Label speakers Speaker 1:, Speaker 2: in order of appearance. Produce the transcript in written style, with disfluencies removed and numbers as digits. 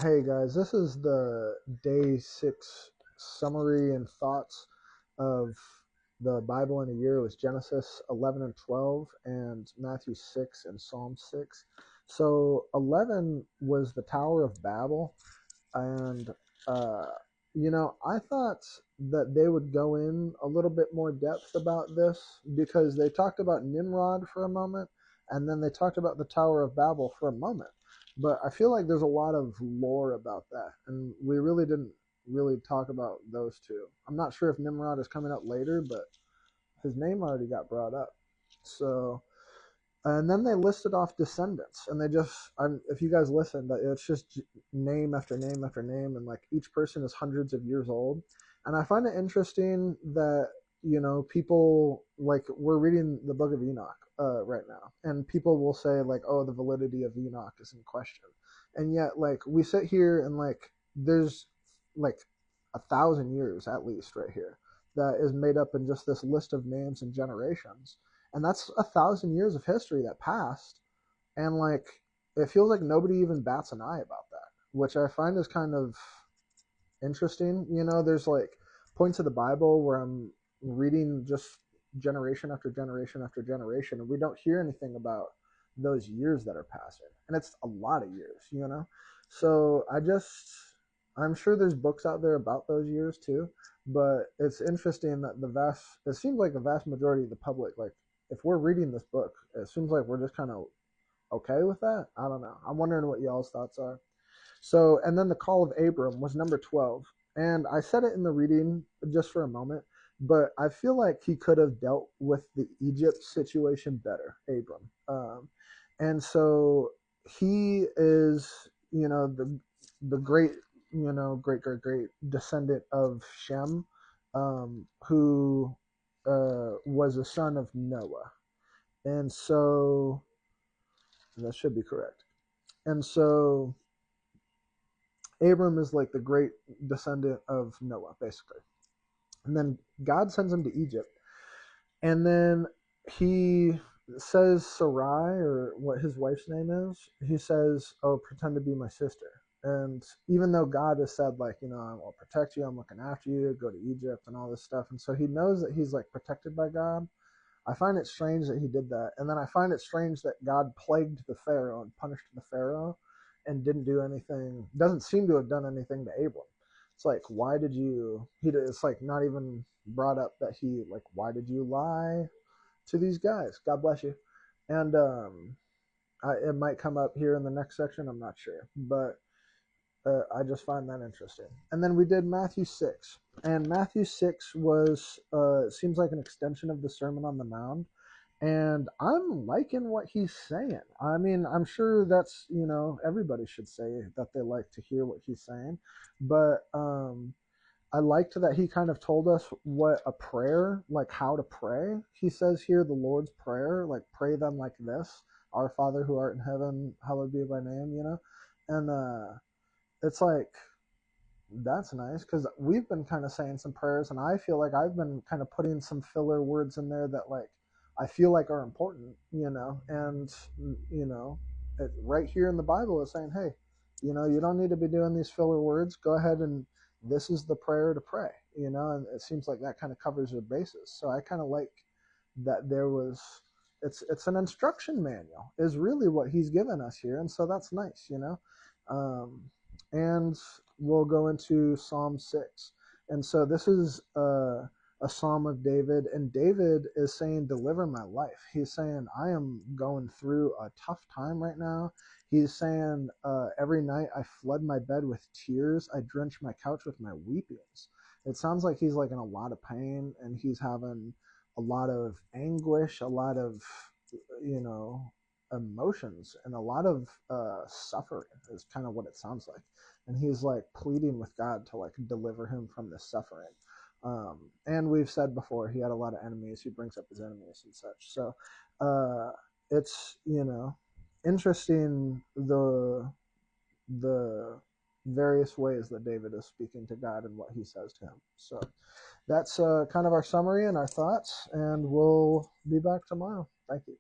Speaker 1: Hey guys, this is the day 6 summary and thoughts of the Bible in a year. It was Genesis 11 and 12 and Matthew 6 and Psalm 6. So 11 was the Tower of Babel, and uh, I thought that they would go in a little bit more depth about this because they talked about Nimrod for a moment, and then they talked about the Tower of Babel for a moment. But I feel like there's a lot of lore about that, and we really didn't really talk about those two. I'm not sure if Nimrod is coming up later, but his name already got brought up. So and then they listed off descendants, and they just, if you guys listen, that it's just name after name after name, and like each person is hundreds of years old. And I find it interesting that people, like, we're reading the Book of Enoch right now, and people will say like, oh, the validity of Enoch is in question, and yet like we sit here and like there's like 1,000 years at least right here that is made up in just this list of names and generations, and that's 1,000 years of history that passed, and like it feels like nobody even bats an eye about that, which I find is kind of interesting. There's like points of the Bible where I'm reading just generation after generation after generation, and we don't hear anything about those years that are passing, and it's a lot of years. So I'm sure there's books out there about those years too, but it's interesting that it seems like the vast majority of the public, like, if we're reading this book, it seems like we're just kind of okay with that. I don't know. I'm wondering what y'all's thoughts are. So, and then the call of Abram was number 12. And I said it in the reading just for a moment, but I feel like he could have dealt with the Egypt situation better, Abram. And so he is, the great, great descendant of Shem, who was a son of Noah. And so that should be correct. And so Abram is like the great descendant of Noah, basically. And then God sends him to Egypt. And then he says Sarai, or what his wife's name is, he says, oh, pretend to be my sister. And even though God has said, like, I will protect you, I'm looking after you, go to Egypt and all this stuff. And so he knows that he's like protected by God. I find it strange that he did that. And then I find it strange that God plagued the Pharaoh and punished the Pharaoh and didn't do anything, doesn't seem to have done anything to Abram. It's like, why did you, it's like not even brought up that he, like, why did you lie to these guys? God bless you. And it might come up here in the next section. I'm not sure. But I just find that interesting. And then we did Matthew 6. And Matthew 6 was, seems like an extension of the Sermon on the Mount. And I'm liking what he's saying. I mean, I'm sure that's, everybody should say that they like to hear what he's saying. But I liked that he kind of told us what a prayer, like how to pray. He says here the Lord's Prayer, like pray them like this: Our Father who art in heaven, hallowed be thy name. And it's like, that's nice, because we've been kind of saying some prayers, and I feel like I've been kind of putting some filler words in there that, like, I feel like are important. And you know, right here in the Bible is saying, hey, you don't need to be doing these filler words. Go ahead, and this is the prayer to pray. And it seems like that kind of covers your bases. So I kind of like that there was. It's an instruction manual is really what he's given us here, and so that's nice. Um, and we'll go into Psalm 6. And so this is a psalm of David, and David is saying, deliver my life. He's saying, I am going through a tough time right now. He's saying, every night I flood my bed with tears. I drench my couch with my weepings. It sounds like he's like in a lot of pain, and he's having a lot of anguish, a lot of, you know, emotions, and a lot of suffering is kind of what it sounds like. And he's like pleading with God to like deliver him from this suffering. And we've said before, he had a lot of enemies. He brings up his enemies and such. So it's, interesting, the various ways that David is speaking to God and what he says to him. So that's kind of our summary and our thoughts, and we'll be back tomorrow. Thank you.